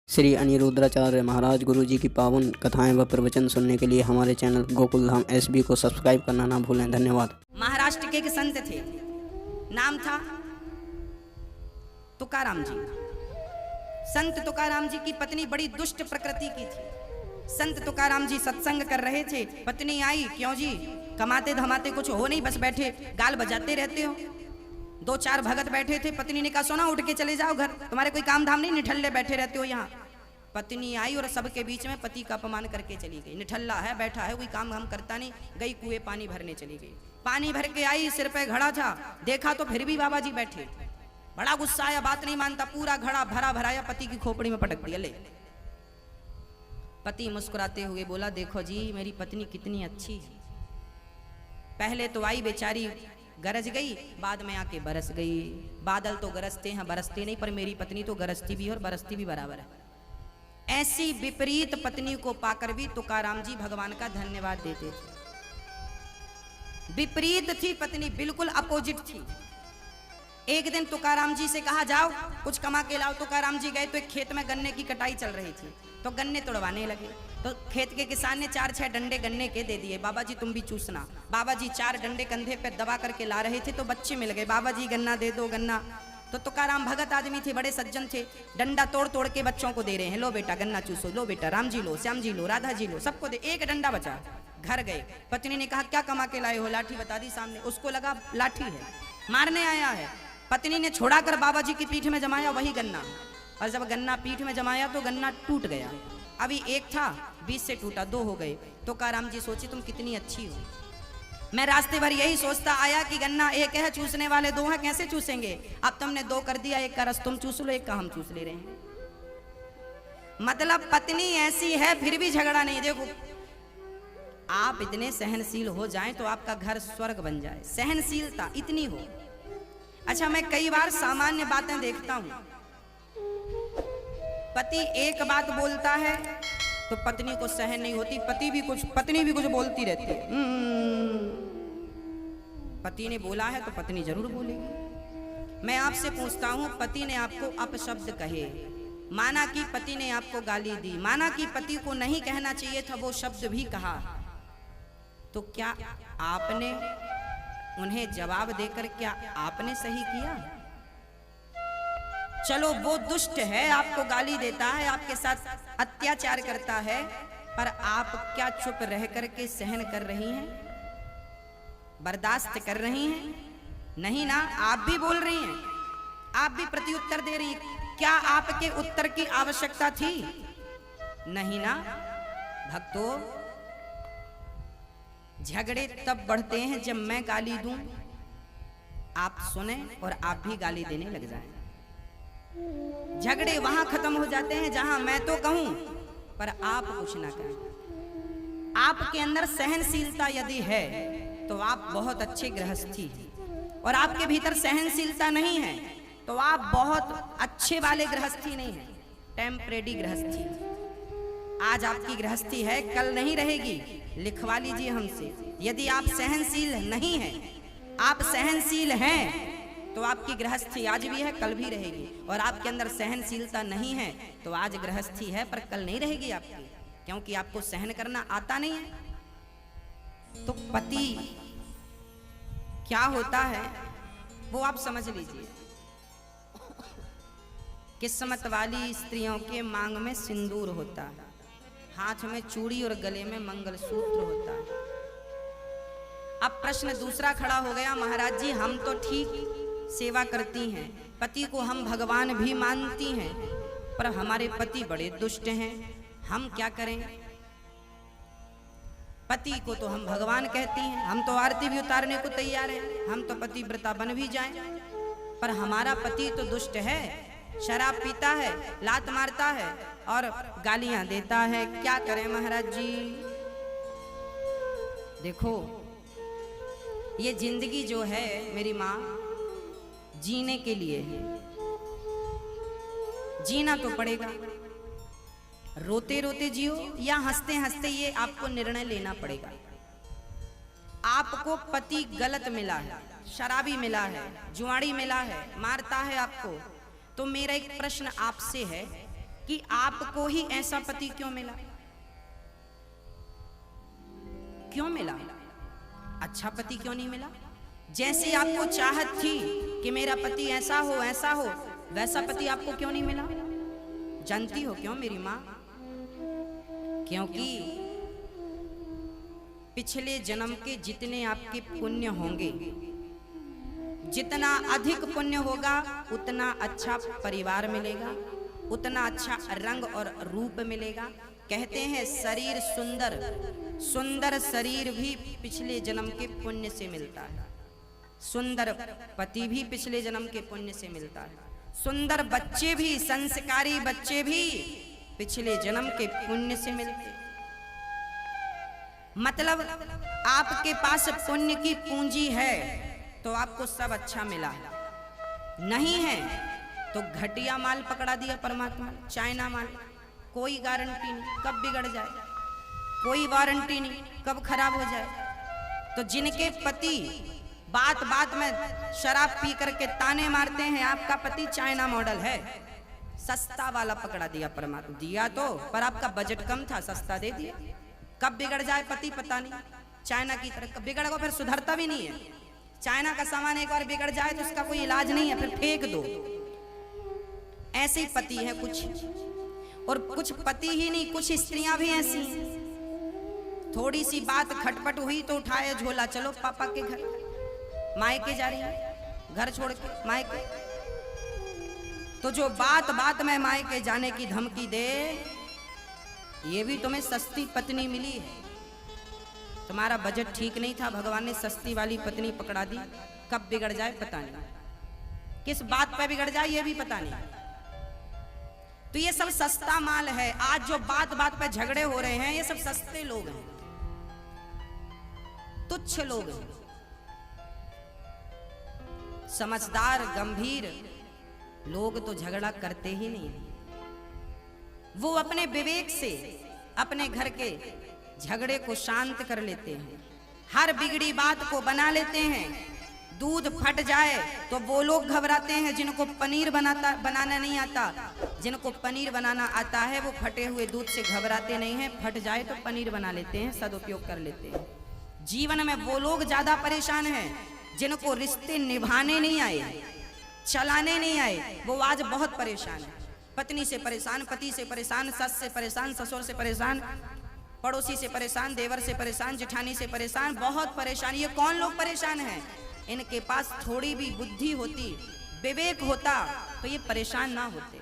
श्री अनिरुद्धाचार्य महाराज गुरु जी की पावन कथाएं व प्रवचन सुनने के लिए हमारे चैनल गोकुल धाम एसबी को सब्सक्राइब करना ना भूलें। धन्यवाद। महाराष्ट्र के एक संत थे, नाम था तुकाराम जी। संत तुकाराम जी की पत्नी बड़ी दुष्ट प्रकृति की थी। संत तुकाराम जी सत्संग कर रहे थे, पत्नी आई, क्यों जी कमाते धमाते कुछ हो नहीं, बस बैठे गाल बजाते रहते हो। दो चार भगत बैठे थे, पत्नी ने कहा सोना उठ के चले जाओ घर, तुम्हारे कोई काम धाम नहीं, निठल्ले बैठे रहते हो यहाँ। पत्नी आई और सबके बीच में पति का अपमान करके चली गई। निठल्ला है, बैठा है, कोई काम हम करता नहीं। गई कुएं पानी भरने चली गई। पानी भर के आई, सिर पे घड़ा था, देखा तो फिर भी बाबा जी बैठे। बड़ा गुस्सा आया, बात नहीं मानता, पूरा घड़ा भरा भराया पति की खोपड़ी में पटक दिया। ले पति मुस्कुराते हुए बोला, देखो जी मेरी पत्नी कितनी अच्छी है। पहले तो आई बेचारी, गरज गई, बाद में आके बरस गई। बादल तो गरजते हैं बरसते नहीं, पर मेरी पत्नी तो गरजती भी और बरसती भी बराबर है। ऐसी विपरीत पत्नी को पाकर भी तुकाराम जी भगवान का धन्यवाद देते थे। विपरीत थी पत्नी, बिल्कुल अपोजिट थी। एक दिन तुकाराम जी से कहा जाओ कुछ कमा के लाओ। तुकाराम जी गए तो एक खेत में गन्ने की कटाई चल रही थी, तो गन्ने तोड़वाने लगे। तो खेत के किसान ने 4-6 डंडे गन्ने के दे दिए, बाबा जी तुम भी चूसना। बाबा जी 4 डंडे कंधे पे दबा करके ला रहे थे, तो बच्चे मिल गए, बाबा जी गन्ना दे दो गन्ना। तो तुकाराम भगत आदमी थे, बड़े सज्जन थे, डंडा तोड़ तोड़ के बच्चों को दे रहे हैं, लो बेटा गन्ना चूसो, लो बेटा राम जी लो, श्याम जी लो, राधा जी लो, सबको दे। एक डंडा बचा। घर गए, पत्नी ने कहा क्या कमा के लाए हो? लाठी बता दी सामने। उसको लगा लाठी है, मारने आया है। पत्नी ने छोड़ा कर बाबा जी की पीठ में जमाया वही गन्ना, और जब गन्ना पीठ में जमाया तो गन्ना टूट गया। अभी एक था, 20 से टूटा, 2 हो गए। तुकाराम जी सोचे तुम कितनी अच्छी हो। मैं रास्ते भर यही सोचता आया कि गन्ना एक है, चूसने वाले 2 हैं, कैसे चूसेंगे? अब तुमने 2 कर दिया, एक का रस तुम चूस लो, एक का हम चूस ले रहे हैं। मतलब पत्नी ऐसी है फिर भी झगड़ा नहीं। देखो आप इतने सहनशील हो जाएं तो आपका घर स्वर्ग बन जाए, सहनशीलता इतनी हो। अच्छा, मैं कई बार सामान्य बातें देखता हूं, पति एक बात बोलता है तो पत्नी को सहन नहीं होती, पत्नी भी कुछ बोलती रहती है। पति ने बोला है तो पत्नी जरूर बोलेगी। मैं आपसे पूछता हूं, पति ने आपको अपशब्द कहे, माना कि पति ने आपको गाली दी, माना कि पति को नहीं कहना चाहिए था, वो शब्द भी कहा, तो क्या आपने उन्हें जवाब देकर क्या आपने सही किया? चलो वो दुष्ट है, आपको गाली देता है, आपके साथ अत्याचार करता है, पर आप क्या चुप रह करके सहन कर रही हैं, बर्दाश्त कर रही हैं? नहीं ना, आप भी बोल रही हैं, आप भी प्रत्युत्तर दे रही हैं। क्या आपके उत्तर की आवश्यकता थी? नहीं ना। भक्तों, झगड़े तब बढ़ते हैं जब मैं गाली दूं, आप सुने और आप भी गाली देने लग जाएं। झगड़े वहां खत्म हो जाते हैं जहां मैं तो कहूं पर आप कुछ ना कहें। आपके अंदर सहनशीलता यदि है तो आप बहुत अच्छे गृहस्थी हैं, और आपके भीतर सहनशीलता नहीं है तो आप बहुत अच्छे वाले गृहस्थी नहीं है, टेम्परेरी गृहस्थी। आज आपकी गृहस्थी है, कल नहीं रहेगी, लिखवा लीजिए हमसे। यदि आप सहनशील नहीं हैं, आप सहनशील हैं तो आपकी गृहस्थी आज भी है, कल भी रहेगी। और आपके अंदर सहनशीलता नहीं है तो आज गृहस्थी है पर कल नहीं रहेगी आपकी, क्योंकि आपको सहन करना आता नहीं है। तो पति क्या होता है वो आप समझ लीजिए। किस्मत वाली स्त्रियों के मांग में सिंदूर होता है, हाथ में चूड़ी और गले में मंगलसूत्र होता है। अब प्रश्न दूसरा खड़ा हो गया, महाराज जी हम तो ठीक सेवा करती हैं, पति को हम भगवान भी मानती हैं, पर हमारे पति बड़े दुष्ट हैं, हम क्या करें? पति को तो हम भगवान कहती हैं, हम तो आरती भी उतारने को तैयार हैं, हम तो पतिव्रता बन भी जाएं, पर हमारा पति तो दुष्ट है, शराब पीता है, लात मारता है और गालियां देता है। क्या करें महाराज जी? देखो ये जिंदगी जो है मेरी माँ, जीने के लिए है, जीना तो पड़ेगा। रोते रोते जियो या हंसते हंसते, ये आपको निर्णय लेना पड़ेगा। आपको पति गलत मिला है, शराबी मिला है, जुआड़ी मिला है, मारता है आपको, तो मेरा एक प्रश्न आपसे है, कि आपको ही ऐसा पति क्यों मिला, क्यों मिला, अच्छा पति क्यों नहीं मिला। जैसी आपको चाहत थी कि मेरा पति ऐसा हो वैसा पति आपको क्यों नहीं मिला। जानती हो क्यों मेरी माँ? क्योंकि पिछले जन्म के जितने आपके पुण्य होंगे, जितना अधिक पुण्य होगा उतना अच्छा परिवार मिलेगा, उतना अच्छा रंग और रूप मिलेगा। कहते हैं शरीर सुंदर शरीर भी पिछले जन्म के पुण्य से मिलता है, सुंदर पति भी पिछले जन्म के पुण्य से मिलता है, सुंदर बच्चे भी, संस्कारी बच्चे भी पिछले जन्म के पुण्य से मिलते। मतलब आपके पास पुण्य की पूंजी है तो आपको सब अच्छा मिला है, नहीं है तो घटिया माल पकड़ा दिया परमात्मा, चाइना माल, कोई गारंटी नहीं कब बिगड़ जाए, कोई वारंटी नहीं कब खराब हो जाए। तो जिनके पति बात बात में शराब पी करके ताने मारते हैं आपका पति चाइना मॉडल है, सस्ता वाला पकड़ा दिया परमात्मा, दिया तो पर आपका बजट कम था, सस्ता दे दिया। कब बिगड़ जाए पति पता नहीं, चाइना की तरह कब बिगड़ गो फिर सुधरता भी नहीं है। चाइना का सामान एक बार बिगड़ जाए तो उसका कोई इलाज नहीं है, फिर फेंक दो। ऐसे ही पति है कुछ, और कुछ पति ही नहीं कुछ स्त्रियां भी ऐसी हैं। थोड़ी सी बात खटपट हुई तो उठाए झोला, चलो पापा के घर, मायके जा रही है, घर छोड़ के मायके। तो जो बात बात में मायके जाने की धमकी दे, ये भी तुम्हें सस्ती पत्नी मिली है, तुम्हारा बजट ठीक नहीं था, भगवान ने सस्ती वाली पत्नी पकड़ा दी। कब बिगड़ जाए पता नहीं, किस बात पे बिगड़ जाए ये भी पता नहीं। तो ये सब सस्ता माल है। आज जो बात बात पे झगड़े हो रहे हैं ये सब सस्ते लोग हैं, तुच्छ लोग हैं। समझदार गंभीर लोग तो झगड़ा करते ही नहीं, वो अपने विवेक से अपने घर के झगड़े को शांत कर लेते हैं, हर बिगड़ी बात को बना लेते हैं। दूध फट जाए तो वो लोग घबराते हैं जिनको पनीर बनाना नहीं आता, जिनको पनीर बनाना आता है वो फटे हुए दूध से घबराते नहीं हैं, फट जाए तो पनीर बना लेते हैं, सदुपयोग कर लेते हैं। जीवन में वो लोग ज्यादा परेशान हैं जिनको रिश्ते निभाने नहीं आए, चलाने नहीं आए, वो आज बहुत परेशान है। पत्नी से परेशान, पति से परेशान, सस से परेशान, ससुर से परेशान, पड़ोसी से परेशान, देवर से परेशान, जेठानी से परेशान, बहुत परेशान। ये कौन लोग परेशान हैं? इनके पास थोड़ी भी बुद्धि होती, विवेक होता तो ये परेशान ना होते।